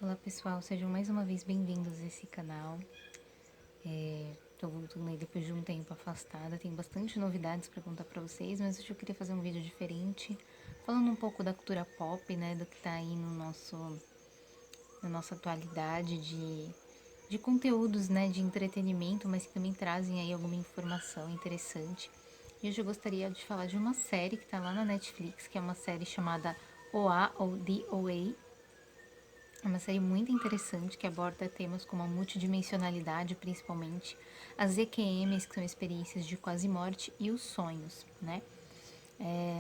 Olá pessoal, sejam mais uma vez bem-vindos a esse canal. Tô voltando aí depois de um tempo afastada, tenho bastante novidades para contar para vocês, mas hoje eu queria fazer um vídeo diferente, falando um pouco da cultura pop, né, do que tá aí na nossa atualidade de conteúdos, né, de entretenimento, mas que também trazem aí alguma informação interessante. E hoje eu gostaria de falar de uma série que tá lá na Netflix, que é uma série chamada OA ou DOA. É uma série muito interessante que aborda temas como a multidimensionalidade, principalmente, as EQMs, que são experiências de quase morte, e os sonhos, né?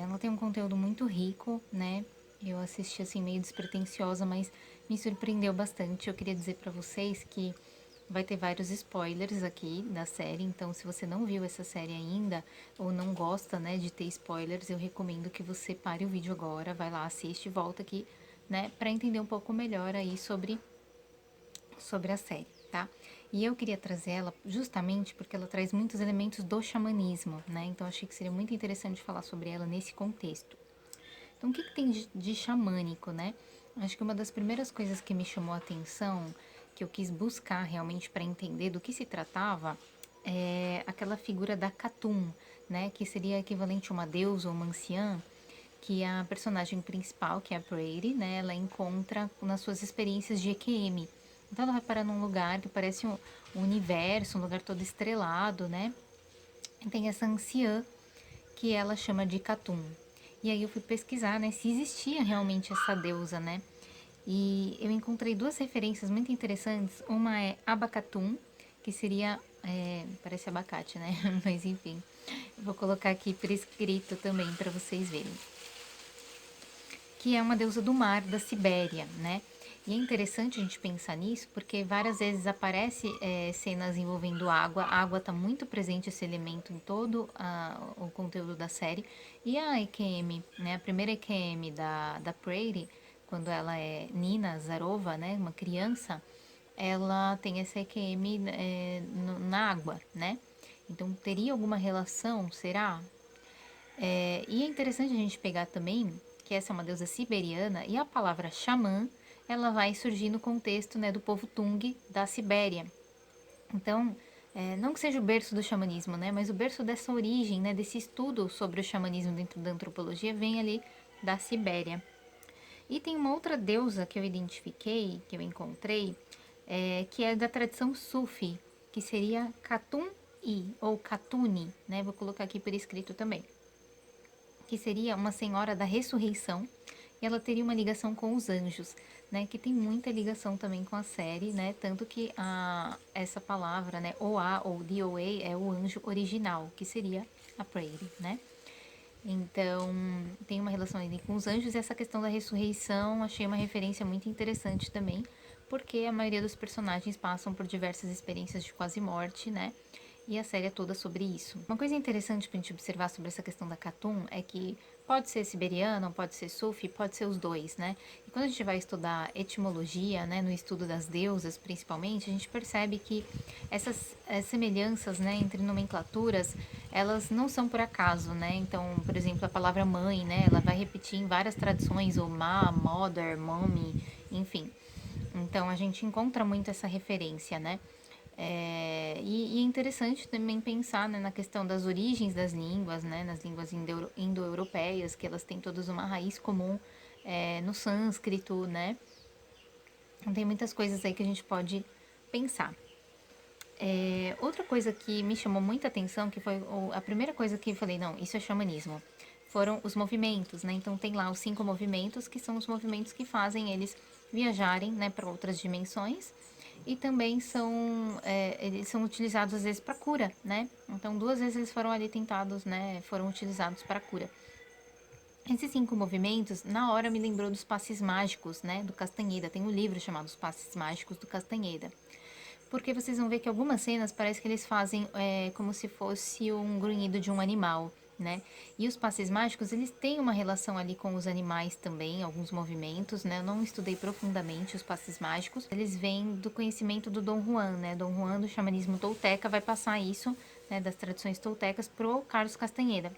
Ela tem um conteúdo muito rico, né? Eu assisti assim meio despretensiosa, mas me surpreendeu bastante. Eu queria dizer para vocês que vai ter vários spoilers aqui da série, então se você não viu essa série ainda ou não gosta, né, de ter spoilers, eu recomendo que você pare o vídeo agora, vai lá, assiste e volta aqui, né, para entender um pouco melhor aí sobre a série, tá? E eu queria trazer ela justamente porque ela traz muitos elementos do xamanismo, né? Então achei que seria muito interessante falar sobre ela nesse contexto. Então, o que tem de xamânico, né? Acho que uma das primeiras coisas que me chamou a atenção, que eu quis buscar realmente para entender do que se tratava, é aquela figura da Catum, né? Que seria equivalente a uma deusa ou uma anciã, que a personagem principal, que é a Brady, né? Ela encontra nas suas experiências de EQM. Então, ela vai parar num lugar que parece um universo, um lugar todo estrelado, né? E tem essa anciã que ela chama de Catum. E aí eu fui pesquisar, né, se existia realmente essa deusa, né? E eu encontrei duas referências muito interessantes. Uma é Abacatum, que seria, parece abacate, né? Mas enfim, eu vou colocar aqui por escrito também para vocês verem. Que é uma deusa do mar, da Sibéria, né? E é interessante a gente pensar nisso, porque várias vezes aparece cenas envolvendo água. A água está muito presente, esse elemento, em todo o conteúdo da série. E a EQM, né? A primeira EQM da Prairie, quando ela é Nina Zarova, né? Uma criança, ela tem essa EQM na água, né? Então, teria alguma relação, será? E é interessante a gente pegar também que essa é uma deusa siberiana e a palavra xamã ela vai surgir no contexto, né, do povo Tung da Sibéria. Então, não que seja o berço do xamanismo, né, mas o berço dessa origem, né, desse estudo sobre o xamanismo dentro da antropologia vem ali da Sibéria. E tem uma outra deusa que eu identifiquei, que eu encontrei, que é da tradição Sufi, que seria Katun-i ou Katuni, né? Vou colocar aqui por escrito também, que seria uma senhora da ressurreição, e ela teria uma ligação com os anjos, né, que tem muita ligação também com a série, né, tanto que essa palavra, né, Oa ou DOA é o anjo original, que seria a Prairie, né. Então, tem uma relação ali com os anjos, e essa questão da ressurreição achei uma referência muito interessante também, porque a maioria dos personagens passam por diversas experiências de quase morte, né? E a série é toda sobre isso. Uma coisa interessante para a gente observar sobre essa questão da Catum é que pode ser siberiano, pode ser sufi, pode ser os dois, né? E quando a gente vai estudar etimologia, né, no estudo das deusas principalmente, a gente percebe que essas semelhanças, né, entre nomenclaturas, elas não são por acaso, né? Então, por exemplo, a palavra mãe, né, ela vai repetir em várias tradições, o ma, mother, mommy, enfim. Então, a gente encontra muito essa referência, né? E é interessante também pensar, né, na questão das origens das línguas, né, nas línguas indo-europeias, que elas têm todas uma raiz comum no sânscrito, né? Então, tem muitas coisas aí que a gente pode pensar. Outra coisa que me chamou muita atenção, que foi a primeira coisa que eu falei, não, isso é xamanismo, foram os movimentos, né? Então tem lá os 5 movimentos, que são os movimentos que fazem eles viajarem, né, para outras dimensões, e também eles são utilizados às vezes para cura, né? Então 2 vezes eles foram ali tentados, né, foram utilizados para cura. Esses 5 movimentos, na hora me lembrou dos passes mágicos, né, do Castanheda. Tem um livro chamado Os Passes Mágicos do Castanheda. Porque vocês vão ver que algumas cenas parece que eles fazem como se fosse um grunhido de um animal, né? E os passes mágicos, eles têm uma relação ali com os animais também, alguns movimentos, né? Eu não estudei profundamente os passes mágicos. Eles vêm do conhecimento do Dom Juan, né? Dom Juan, do xamanismo tolteca, vai passar isso, né, das tradições toltecas pro Carlos Castanheira.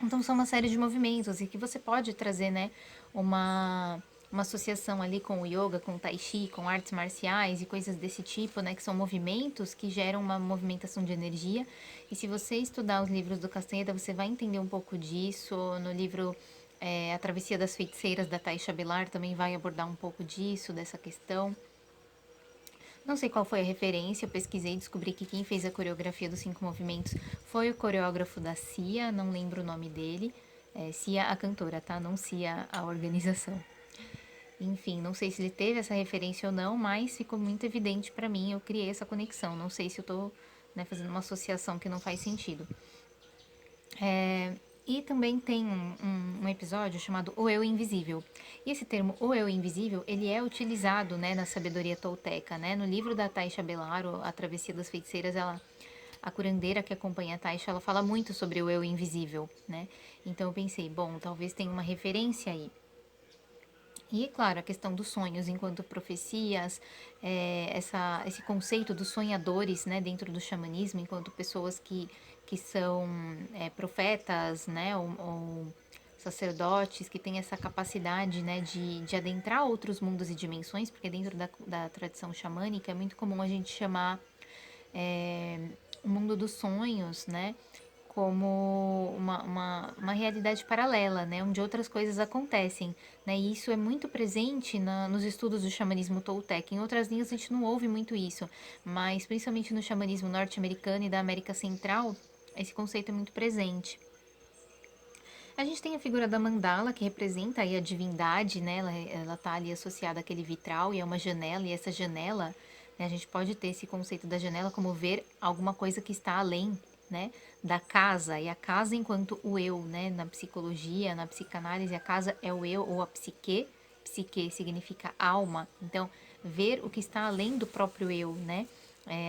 Então são uma série de movimentos e que você pode trazer, né, uma uma associação ali com o yoga, com o tai chi, com artes marciais e coisas desse tipo, né, que são movimentos que geram uma movimentação de energia. E se você estudar os livros do Castaneda, você vai entender um pouco disso. No livro A Travessia das Feiticeiras, da Taisha Belar, também vai abordar um pouco disso, dessa questão. Não sei qual foi a referência, eu pesquisei e descobri que quem fez a coreografia dos 5 movimentos foi o coreógrafo da Cia, não lembro o nome dele. Cia a cantora, tá? Não Cia a organização. Enfim, não sei se ele teve essa referência ou não, mas ficou muito evidente para mim, eu criei essa conexão. Não sei se eu tô, né, fazendo uma associação que não faz sentido. E também tem um episódio chamado O Eu Invisível. E esse termo O Eu Invisível, ele é utilizado, né, na sabedoria tolteca, né? No livro da Taisha Belar, A Travessia das Feiticeiras, a curandeira que acompanha a Taisha, ela fala muito sobre o Eu Invisível, né? Então eu pensei, bom, talvez tenha uma referência aí. E, claro, a questão dos sonhos enquanto profecias, esse conceito dos sonhadores, né, dentro do xamanismo, enquanto pessoas que são profetas, né, ou sacerdotes, que têm essa capacidade, né, de adentrar outros mundos e dimensões, porque dentro da tradição xamânica é muito comum a gente chamar o mundo dos sonhos, né, como uma realidade paralela, né, onde outras coisas acontecem, né, e isso é muito presente nos estudos do xamanismo tolteca. Em outras linhas a gente não ouve muito isso, mas principalmente no xamanismo norte-americano e da América Central, esse conceito é muito presente. A gente tem a figura da mandala, que representa aí a divindade, né? Ela tá ali associada àquele vitral e é uma janela, e essa janela, né, a gente pode ter esse conceito da janela como ver alguma coisa que está além, né, da casa, e a casa enquanto o eu, né, na psicologia, na psicanálise, a casa é o eu ou a psique. Psique significa alma, então ver o que está além do próprio eu, né,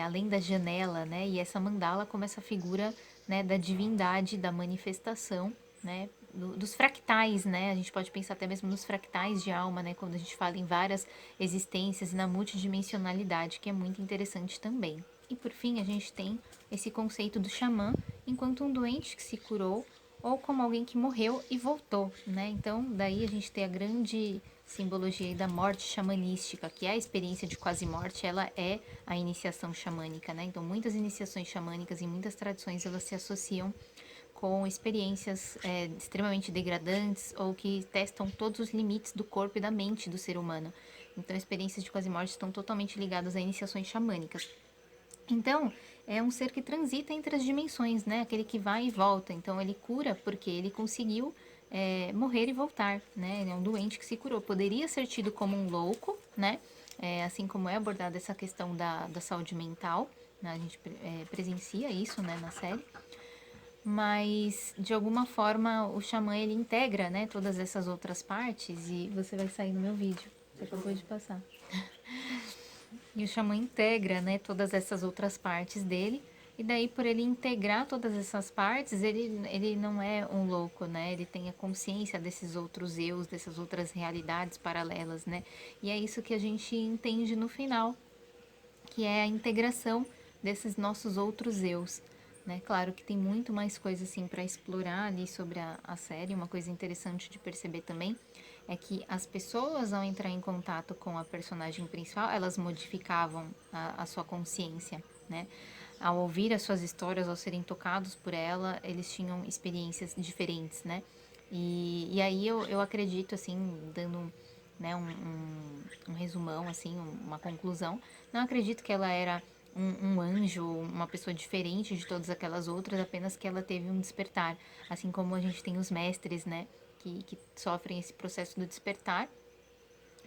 além da janela, né, e essa mandala como essa figura, né, da divindade, da manifestação, né, dos fractais, né? A gente pode pensar até mesmo nos fractais de alma, né? Quando a gente fala em várias existências e na multidimensionalidade, que é muito interessante também. E por fim, a gente tem esse conceito do xamã enquanto um doente que se curou ou como alguém que morreu e voltou, né? Então, daí a gente tem a grande simbologia da morte xamanística, que é a experiência de quase morte, ela é a iniciação xamânica, né? Então, muitas iniciações xamânicas em muitas tradições elas se associam com experiências extremamente degradantes ou que testam todos os limites do corpo e da mente do ser humano. Então, experiências de quase morte estão totalmente ligadas a iniciações xamânicas. Então, é um ser que transita entre as dimensões, né? Aquele que vai e volta. Então, ele cura porque ele conseguiu morrer e voltar, né? Ele é um doente que se curou. Poderia ser tido como um louco, né? Assim como é abordada essa questão da saúde mental, né? A gente presencia isso, né, na série. Mas de alguma forma o xamã ele integra, né, todas essas outras partes e você vai sair no meu vídeo. Você acabou de passar. E o xamã integra, né, todas essas outras partes dele. E daí, por ele integrar todas essas partes, ele não é um louco, né? Ele tem a consciência desses outros eus, dessas outras realidades paralelas, né? E é isso que a gente entende no final, que é a integração desses nossos outros eus. Né? Claro que tem muito mais coisa assim para explorar ali sobre a série. Uma coisa interessante de perceber também é que as pessoas, ao entrar em contato com a personagem principal, elas modificavam a sua consciência, né? Ao ouvir as suas histórias, ao serem tocados por ela, eles tinham experiências diferentes, né? E aí eu acredito, assim, dando né, um resumão, assim, uma conclusão. Não acredito que ela era um anjo, uma pessoa diferente de todas aquelas outras, apenas que ela teve um despertar. Assim como a gente tem os mestres, né, que sofrem esse processo do despertar.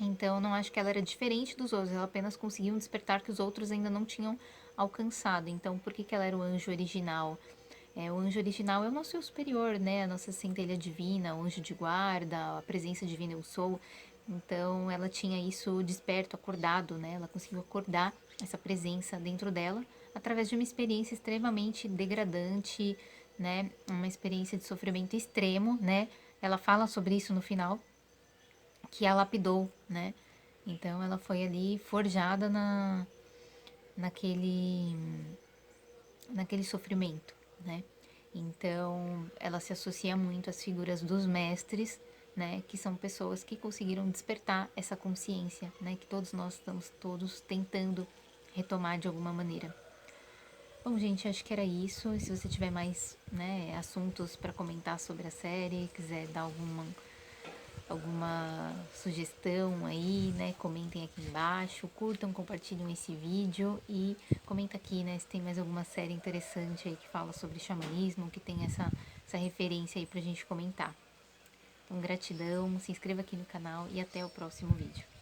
Então, não acho que ela era diferente dos outros, ela apenas conseguiu um despertar que os outros ainda não tinham alcançado. Então, por que ela era o anjo original? O anjo original é o nosso eu superior, né? A nossa centelha divina, o anjo de guarda, a presença divina eu sou. Então, ela tinha isso desperto, acordado, né? Ela conseguiu acordar essa presença dentro dela através de uma experiência extremamente degradante, né? Uma experiência de sofrimento extremo, né? Ela fala sobre isso no final, que a lapidou, né? Então, ela foi ali forjada naquele, naquele sofrimento, né? Então, ela se associa muito às figuras dos mestres né? Que são pessoas que conseguiram despertar essa consciência, né? Que todos nós estamos todos tentando retomar de alguma maneira. Bom, gente, acho que era isso. Se você tiver mais, né, assuntos para comentar sobre a série, quiser dar alguma sugestão aí, né, comentem aqui embaixo, curtam, compartilhem esse vídeo e comenta aqui, né, se tem mais alguma série interessante aí que fala sobre xamanismo, que tem essa referência aí pra gente comentar. Então, gratidão, se inscreva aqui no canal e até o próximo vídeo.